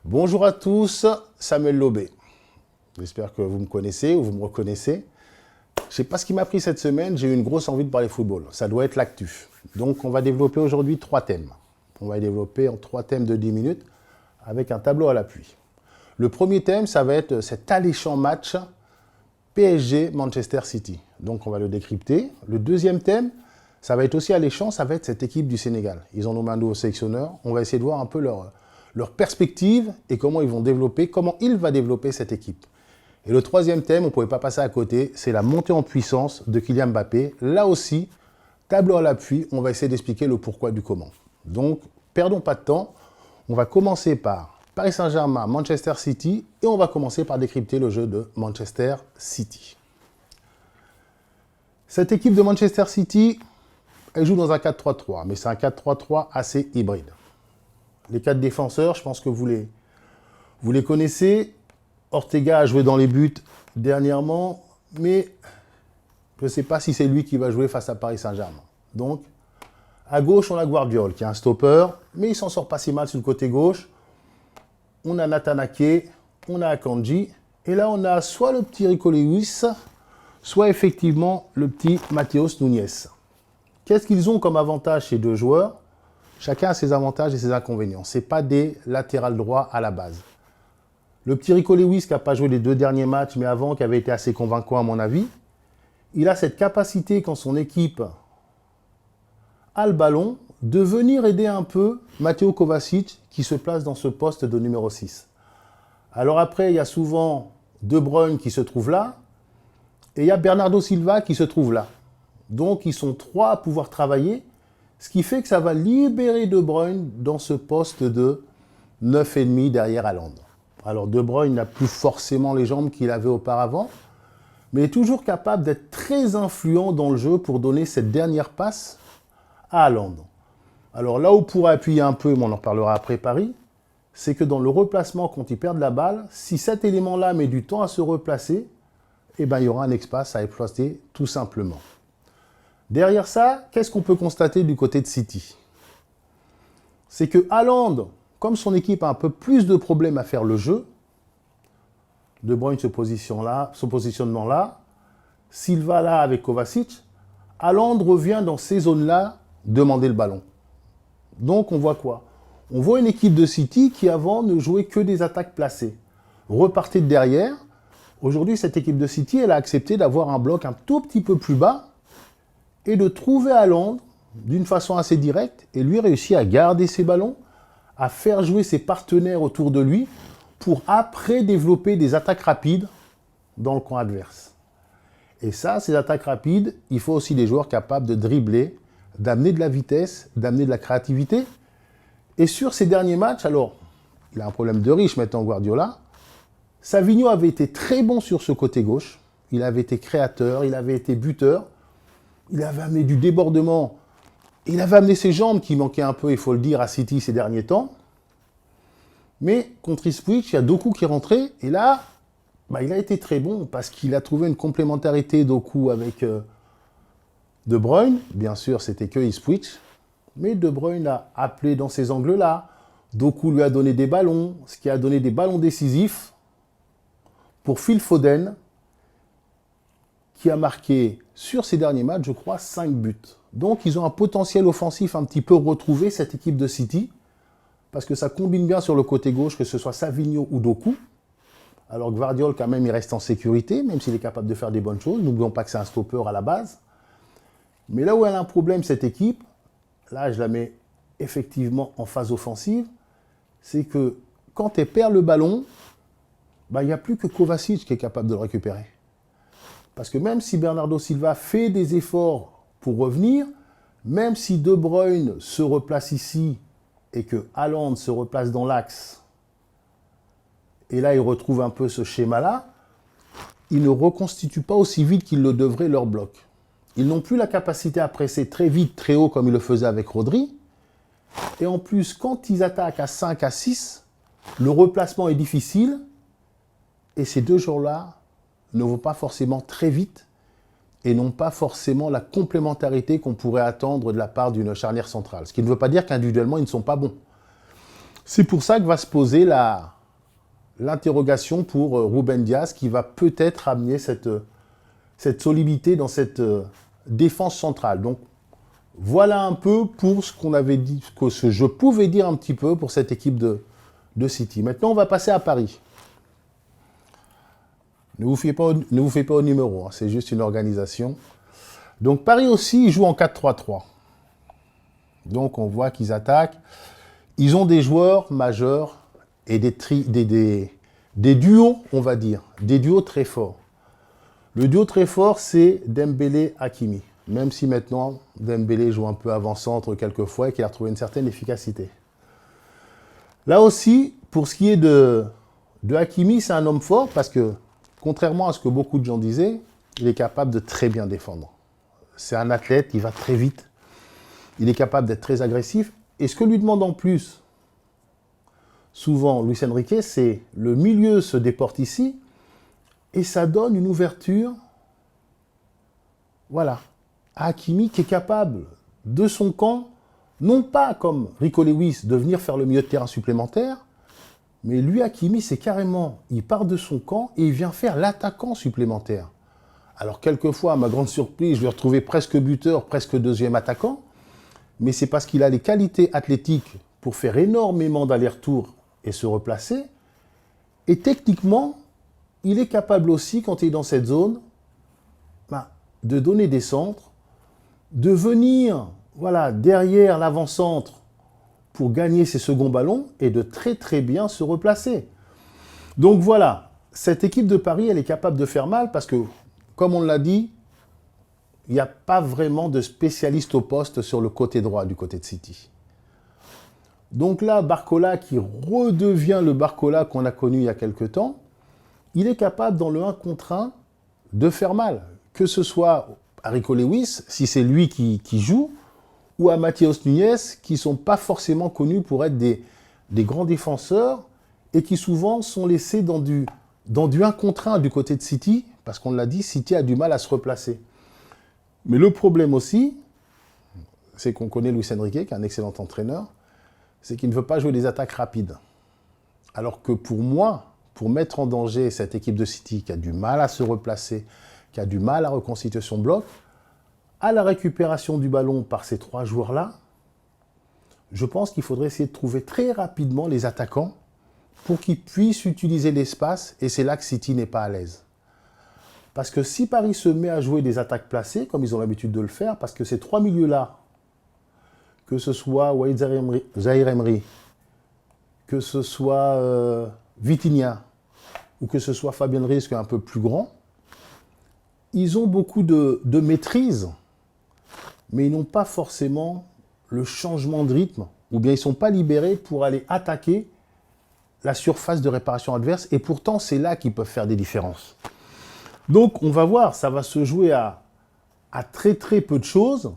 Bonjour à tous, Samuel Lobé. J'espère que vous me connaissez ou vous me reconnaissez. Je ne sais pas ce qui m'a pris cette semaine, j'ai eu une grosse envie de parler football. Ça doit être l'actu. Donc on va développer aujourd'hui 3 thèmes. On va les développer en 3 thèmes de 10 minutes avec un tableau à l'appui. Le premier thème, ça va être cet alléchant match PSG-Manchester City. Donc on va le décrypter. Le deuxième thème, ça va être aussi alléchant, ça va être cette équipe du Sénégal. Ils ont nommé un nouveau sélectionneur. On va essayer de voir un peu leur perspective et comment ils vont développer, comment il va développer cette équipe. Et le troisième thème, on ne pouvait pas passer à côté, c'est la montée en puissance de Kylian Mbappé. Là aussi, tableau à l'appui, on va essayer d'expliquer le pourquoi du comment. Donc, perdons pas de temps. On va commencer par Paris Saint-Germain, Manchester City, et on va commencer par décrypter le jeu de Manchester City. Cette équipe de Manchester City, elle joue dans un 4-3-3, mais c'est un 4-3-3 assez hybride. Les 4 défenseurs, je pense que vous les connaissez. Ortega a joué dans les buts dernièrement, mais je ne sais pas si c'est lui qui va jouer face à Paris Saint-Germain. Donc, à gauche, on a Gvardiol, qui est un stopper, mais il s'en sort pas si mal sur le côté gauche. On a Nathan Ake, on a Akanji, et là, on a soit le petit Rico Lewis, soit effectivement le petit Matheus Nunes. Qu'est-ce qu'ils ont comme avantage, ces deux joueurs? Chacun a ses avantages et ses inconvénients. Ce n'est pas des latérales droits à la base. Le petit Rico Lewis, qui n'a pas joué les 2 derniers matchs, mais avant, qui avait été assez convaincant à mon avis, il a cette capacité, quand son équipe a le ballon, de venir aider un peu Mateo Kovacic, qui se place dans ce poste de numéro 6. Alors après, il y a souvent De Bruyne qui se trouve là, et il y a Bernardo Silva qui se trouve là. Donc, ils sont 3 à pouvoir travailler, ce qui fait que ça va libérer De Bruyne dans ce poste de 9,5 derrière Haaland. Alors De Bruyne n'a plus forcément les jambes qu'il avait auparavant, mais est toujours capable d'être très influent dans le jeu pour donner cette dernière passe à Haaland. Alors là où on pourrait appuyer un peu, mais on en reparlera après Paris, c'est que dans le replacement, quand ils perdent la balle, si cet élément-là met du temps à se replacer, eh ben, il y aura un espace à exploiter tout simplement. Derrière ça, qu'est-ce qu'on peut constater du côté de City? C'est que Haaland, comme son équipe a un peu plus de problèmes à faire le jeu, De Bruyne ce positionnement là, Silva là avec Kovacic, Haaland revient dans ces zones-là demander le ballon. Donc on voit quoi? On voit une équipe de City qui avant ne jouait que des attaques placées. Repartez de derrière. Aujourd'hui, cette équipe de City, elle a accepté d'avoir un bloc un tout petit peu plus bas et de trouver Haaland d'une façon assez directe et lui réussit à garder ses ballons, à faire jouer ses partenaires autour de lui pour après développer des attaques rapides dans le camp adverse. Et ça, ces attaques rapides, il faut aussi des joueurs capables de dribbler, d'amener de la vitesse, d'amener de la créativité. Et sur ces derniers matchs, alors, il a un problème de riche maintenant Guardiola, Savigno avait été très bon sur ce côté gauche, il avait été créateur, il avait été buteur, il avait amené du débordement, il avait amené ses jambes qui manquaient un peu, il faut le dire, à City ces derniers temps. Mais contre Ipswich, il y a Doku qui est rentré, et là, il a été très bon parce qu'il a trouvé une complémentarité Doku avec De Bruyne. Bien sûr, c'était que Ipswich, mais De Bruyne a appelé dans ces angles-là. Doku lui a donné des ballons, ce qui a donné des ballons décisifs pour Phil Foden, qui a marqué sur ces derniers matchs, je crois, 5 buts. Donc, ils ont un potentiel offensif un petit peu retrouvé, cette équipe de City, parce que ça combine bien sur le côté gauche, que ce soit Savigno ou Doku. Alors, Gvardiol, quand même, il reste en sécurité, même s'il est capable de faire des bonnes choses. N'oublions pas que c'est un stopper à la base. Mais là où elle a un problème, cette équipe, là, je la mets effectivement en phase offensive, c'est que quand elle perd le ballon, il n'y a plus que Kovacic qui est capable de le récupérer. Parce que même si Bernardo Silva fait des efforts pour revenir, même si De Bruyne se replace ici et que Haaland se replace dans l'axe, et là il retrouve un peu ce schéma-là, ils ne reconstituent pas aussi vite qu'ils le devraient leur bloc. Ils n'ont plus la capacité à presser très vite, très haut comme ils le faisaient avec Rodri. Et en plus, quand ils attaquent à 5, à 6, le replacement est difficile. Et ces deux joueurs-là ne vont pas forcément très vite et n'ont pas forcément la complémentarité qu'on pourrait attendre de la part d'une charnière centrale. Ce qui ne veut pas dire qu'individuellement, ils ne sont pas bons. C'est pour ça que va se poser la l'interrogation pour Ruben Dias qui va peut-être amener cette solidité dans cette défense centrale. Donc, voilà un peu pour ce qu'on avait dit, ce que je pouvais dire un petit peu pour cette équipe de City. Maintenant, on va passer à Paris. Ne vous fiez pas au numéro, hein, c'est juste une organisation. Donc, Paris aussi, il joue en 4-3-3. Donc, on voit qu'ils attaquent. Ils ont des joueurs majeurs et des duos, on va dire. Des duos très forts. Le duo très fort, c'est Dembélé-Hakimi. Même si maintenant, Dembélé joue un peu avant-centre quelquefois et qu'il a retrouvé une certaine efficacité. Là aussi, pour ce qui est de Hakimi, c'est un homme fort parce que, contrairement à ce que beaucoup de gens disaient, il est capable de très bien défendre. C'est un athlète, il va très vite. Il est capable d'être très agressif. Et ce que lui demande en plus, souvent, Luis Enrique, c'est le milieu se déporte ici et ça donne une ouverture, voilà, à Hakimi qui est capable de son camp, non pas comme Rico Lewis, de venir faire le milieu de terrain supplémentaire, mais lui, Hakimi, c'est carrément, il part de son camp et il vient faire l'attaquant supplémentaire. Alors, quelquefois, à ma grande surprise, je l'ai retrouvé presque buteur, presque deuxième attaquant, mais c'est parce qu'il a les qualités athlétiques pour faire énormément d'allers-retours et se replacer. Et techniquement, il est capable aussi, quand il est dans cette zone, de donner des centres, de venir voilà, derrière l'avant-centre pour gagner ses seconds ballons et de très très bien se replacer. Donc voilà, cette équipe de Paris, elle est capable de faire mal parce que, comme on l'a dit, il n'y a pas vraiment de spécialiste au poste sur le côté droit du côté de City. Donc là, Barcola, qui redevient le Barcola qu'on a connu il y a quelque temps, il est capable, dans le 1 contre 1, de faire mal. Que ce soit à Rico Lewis, si c'est lui qui joue, ou à Matheus Nunes, qui ne sont pas forcément connus pour être des grands défenseurs et qui souvent sont laissés dans du 1 contre 1 du côté de City, parce qu'on l'a dit, City a du mal à se replacer. Mais le problème aussi, c'est qu'on connaît Luis Enrique, qui est un excellent entraîneur, c'est qu'il ne veut pas jouer des attaques rapides. Alors que pour moi, pour mettre en danger cette équipe de City qui a du mal à se replacer, qui a du mal à reconstituer son bloc, à la récupération du ballon par ces 3 joueurs-là, je pense qu'il faudrait essayer de trouver très rapidement les attaquants pour qu'ils puissent utiliser l'espace, et c'est là que City n'est pas à l'aise. Parce que si Paris se met à jouer des attaques placées, comme ils ont l'habitude de le faire, parce que ces 3 milieux-là, que ce soit Walid Zahir Emery, que ce soit Vitinha, ou que ce soit Fabien Ruiz, qui est un peu plus grand, ils ont beaucoup de maîtrise, mais ils n'ont pas forcément le changement de rythme, ou bien ils ne sont pas libérés pour aller attaquer la surface de réparation adverse, et pourtant c'est là qu'ils peuvent faire des différences. Donc on va voir, ça va se jouer à très très peu de choses.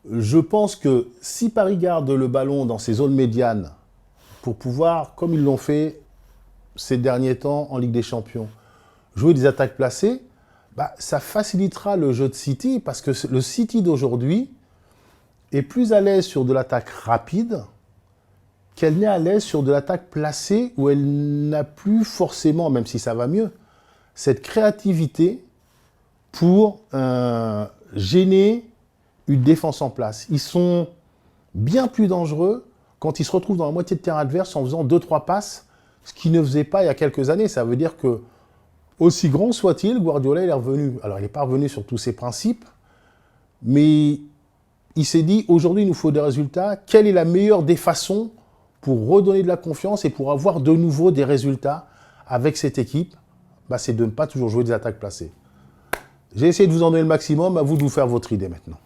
Je pense que si Paris garde le ballon dans ses zones médianes, pour pouvoir, comme ils l'ont fait ces derniers temps en Ligue des Champions, jouer des attaques placées, ça facilitera le jeu de City, parce que le City d'aujourd'hui est plus à l'aise sur de l'attaque rapide qu'elle n'est à l'aise sur de l'attaque placée, où elle n'a plus forcément, même si ça va mieux, cette créativité pour gêner une défense en place. Ils sont bien plus dangereux quand ils se retrouvent dans la moitié de terrain adverse en faisant 2-3 passes, ce qu'ils ne faisaient pas il y a quelques années. Ça veut dire que, aussi grand soit-il, Guardiola il est revenu. Alors il n'est pas revenu sur tous ses principes, mais il s'est dit, aujourd'hui il nous faut des résultats. Quelle est la meilleure des façons pour redonner de la confiance et pour avoir de nouveau des résultats avec cette équipe? C'est de ne pas toujours jouer des attaques placées. J'ai essayé de vous en donner le maximum, à vous de vous faire votre idée maintenant.